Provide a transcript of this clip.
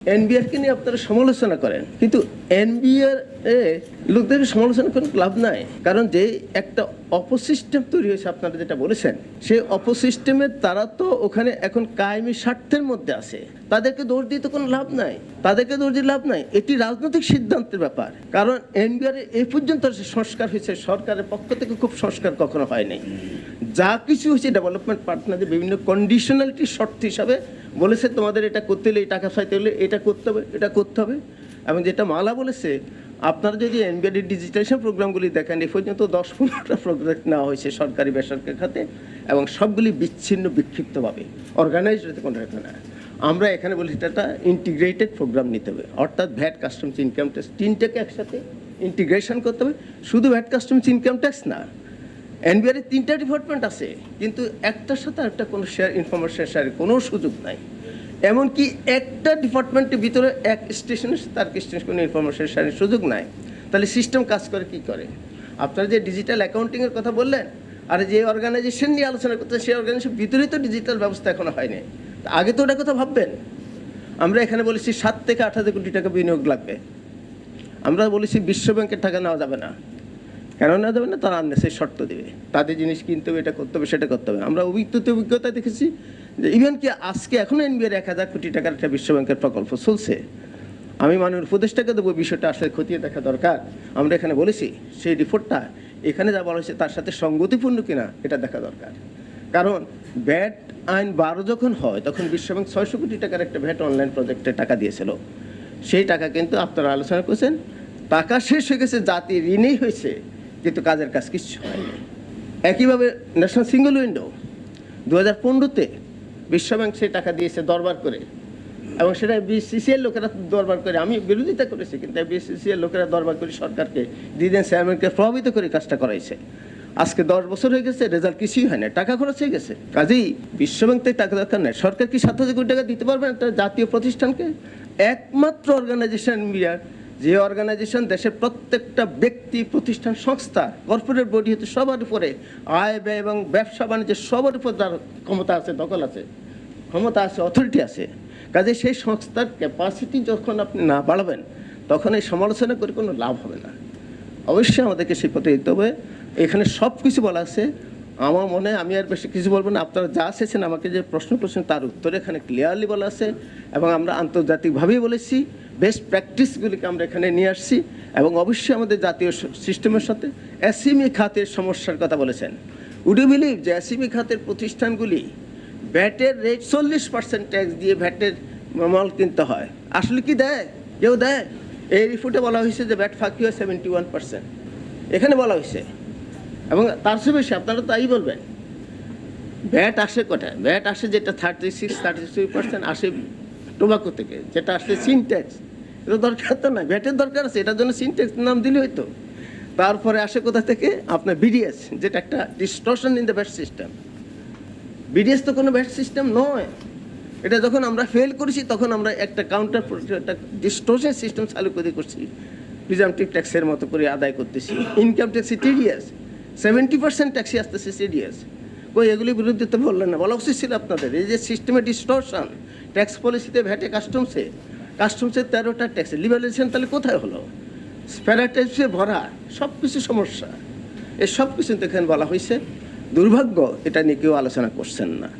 এনবিআরকে নিয়ে আপনারা সমালোচনা করেন, কিন্তু এনবিআর লোকদের সমালোচনা করে লাভ নাই। কারণ যে একটা অপসিস্টেম তৈরি হয়েছে, আপনারা যেটা বলেছেন, সেই অপসিস্টেমের তারা তো ওখানে এখন কায়েমি স্বার্থের মধ্যে আছে। তাদেরকে দোষ দিয়ে তো কোনো লাভ নাই, তাদেরকে দোষ দিয়ে লাভ নাই। এটি রাজনৈতিক সিদ্ধান্তের ব্যাপার। কারণ এনবিআর এই পর্যন্ত সংস্কার হয়েছে, সরকারের পক্ষ থেকে খুব সংস্কার কখনো হয়নি। যা কিছু হয়েছে ডেভেলপমেন্ট পার্টনারদের বিভিন্ন কন্ডিশনালিটি শর্ত হিসাবে বলেছে, তোমাদের এটা করতে হলে, এই টাকা চাইতে হলে এটা করতে হবে, এটা করতে হবে। এবং যেটা মালা বলেছে, আপনারা যদি এনবিআর ডিজিটাইজেশন প্রোগ্রামগুলি দেখেন, এ পর্যন্ত 10-15টা প্রজেক্ট নেওয়া হয়েছে সরকারি বেসরকারি খাতে, এবং সবগুলি বিচ্ছিন্ন বিক্ষিপ্তভাবে, অর্গানাইজড কোনো একটা না। আমরা এখানে বলি এটা ইন্টিগ্রেটেড প্রোগ্রাম নিতে হবে, অর্থাৎ ভ্যাট, কাস্টমস, ইনকাম ট্যাক্স তিনটাকে একসাথে ইন্টিগ্রেশন করতে হবে। শুধু ভ্যাট, কাস্টমস, ইনকাম ট্যাক্স না, এনবিআরের 3টা ডিপার্টমেন্ট আছে, কিন্তু একটার সাথে একটা কোনো শেয়ার, ইনফরমেশন শেয়ারের কোনো সুযোগ নাই। এমনকি একটা ডিপার্টমেন্টের ভিতরে এক স্টেশনের সাথে আর স্টেশন কোনো ইনফরমেশন শেয়ারের সুযোগ নাই। তাহলে সিস্টেম কাজ করে কি করে? আপনারা যে ডিজিটাল অ্যাকাউন্টিংয়ের কথা বললেন, আর যে অর্গানাইজেশন নিয়ে আলোচনা করতে, সেই অর্গানাইজেশন ভিতরেই তো ডিজিটাল ব্যবস্থা এখনো হয়নি। আগে তো ওটা কথা ভাববেন। আমরা এখানে বলেছি 7 থেকে 8 হাজার কোটি টাকা বিনিয়োগ লাগবে। আমরা বলেছি বিশ্ব ব্যাংকের টাকা নেওয়া যাবে না। কেন না দেবে না? তারা আননেসেসারি শর্ত দেবে, তাদের জিনিস কিনতে হবে, এটা করতে হবে, সেটা করতে হবে। আমরা অভিজ্ঞতা দেখেছি যে ইভেন কি আজকে এখনও এনবিআর 1000 কোটি টাকার একটা বিশ্ব ব্যাংকের প্রকল্প চলছে। আমি মাননীয় উপদেষ্টাকে দেবো, বিষয়টা আসলে খতিয়ে দেখা দরকার। আমরা এখানে বলেছি সেই রিপোর্টটা এখানে যা বলা হয়েছে তার সাথে সঙ্গতিপূর্ণ কিনা এটা দেখা দরকার। কারণ ভ্যাট আইন 12 যখন হয়, তখন বিশ্বব্যাংক 600 কোটি টাকার একটা ভ্যাট অনলাইন প্রজেক্টে টাকা দিয়েছিল। সেই টাকা কিন্তু আপনারা আলোচনা করছেন, টাকা শেষ হয়ে গেছে, জাতি ঋণেই হয়েছে, কিন্তু কাজের কাজ কিছু হয়নি। একইভাবে ন্যাশনাল সিঙ্গল উইন্ডো 2015-তে বিশ্বব্যাংক সেই টাকা দিয়েছে দরবার করে, এবং সেটা বিসিসিএর লোকেরা দরবার করে, আমি বিরোধিতা করেছি, কিন্তু বিসিসিএর লোকেরা দরবার করে সরকারকে দিয়ে দেন, চেয়ারম্যানকে প্রভাবিত করে কাজটা করাইছে। আজকে 10 বছর হয়ে গেছে, রেজাল্ট কিছুই হয় না, টাকা খরচ হয়ে গেছে। কাজেই বিশ্বব্যাংক থেকে টাকা দরকার নেই। সরকার কি 7,000 কোটি টাকা দিতে পারবে একটা জাতীয় প্রতিষ্ঠানকে? একমাত্র অর্গানাইজেশন মিডিয়ার, যে অর্গানাইজেশন দেশের প্রত্যেকটা ব্যক্তি, প্রতিষ্ঠান, সংস্থা, কর্পোরেট বডি হতে সবার উপরে আয় ব্যয় এবং ব্যবসা বাণিজ্য সবার উপর তার ক্ষমতা আছে, দখল আছে, ক্ষমতা আছে, অথরিটি আছে। কাজে সেই সংস্থার ক্যাপাসিটি যখন আপনি না বাড়াবেন, তখন এই সমালোচনা করে কোনো লাভ হবে না। অবশ্যই আমাদেরকে সেই পথে যেতে হবে। এখানে সব কিছু বলা আছে। আমার মনে হয় আমি আর বেশি কিছু বলবো না। আপনারা যা এসেছেন আমাকে যে প্রশ্ন করছেন, তার উত্তরে এখানে ক্লিয়ারলি বলা আছে, এবং আমরা আন্তর্জাতিকভাবেই বলেছি, বেস্ট প্র্যাকটিসগুলিকে আমরা এখানে নিয়ে আসছি। এবং অবশ্যই আমাদের জাতীয় সিস্টেমের সাথে এসএমই খাতের সমস্যার কথা বলেছেন। উড ইউ বিলিভ যে এসএমই খাতের প্রতিষ্ঠানগুলি ভ্যাটের রেট 40% ট্যাক্স দিয়ে ভ্যাটের মাল কিনতে হয়? আসলে কি দেয়? কেউ দেয়? এই রিপোর্টে বলা হয়েছে যে ভ্যাট ফাঁকি হয় 71%, এখানে বলা হয়েছে। এবং তার চেয়ে বেশি আপনারা তাই বলবেন। ভ্যাট আসে কোথায়? ভ্যাট আসে যেটা 36-33% আসে টোবাকো থেকে, যেটা আসছে সিনট্যাক্স। এটা দরকার তো না, ভ্যাটের দরকার আছে, এটার জন্য সিনট্যাক্স নাম দিলে হয়তো। তারপরে আসে কোথা থেকে? আপনার বিডিএস, যেটা একটা distortion in the VAT system. BDS তো কোনো ভ্যাট সিস্টেম নয়। এটা যখন আমরা ফেল করেছি, তখন আমরা একটা কাউন্টার, একটা ডিস্টর্শন সিস্টেম চালু করে করছি, প্রিজাম্পটিভ ট্যাক্সের মতো করে আদায় করতেছি। ইনকাম ট্যাক্সে টিডিএস 70% ট্যাক্সই আসতেছে টিডিএস। কই এগুলির বিরুদ্ধে তো বললেন না, বলা উচিত ছিল আপনাদের। এই যে সিস্টেমে ডিস্টর্শন, ট্যাক্স পলিসিতে, ভ্যাটে, কাস্টমসে 13টা ট্যাক্সে লিবারেশন, তাহলে কোথায় হলো? স্প্যারাটাইসে ভরা, সব কিছু সমস্যা। এই সব কিছু তো এখানে বলা হয়েছে। দুর্ভাগ্য এটা নিয়ে কেউ আলোচনা করছেন না।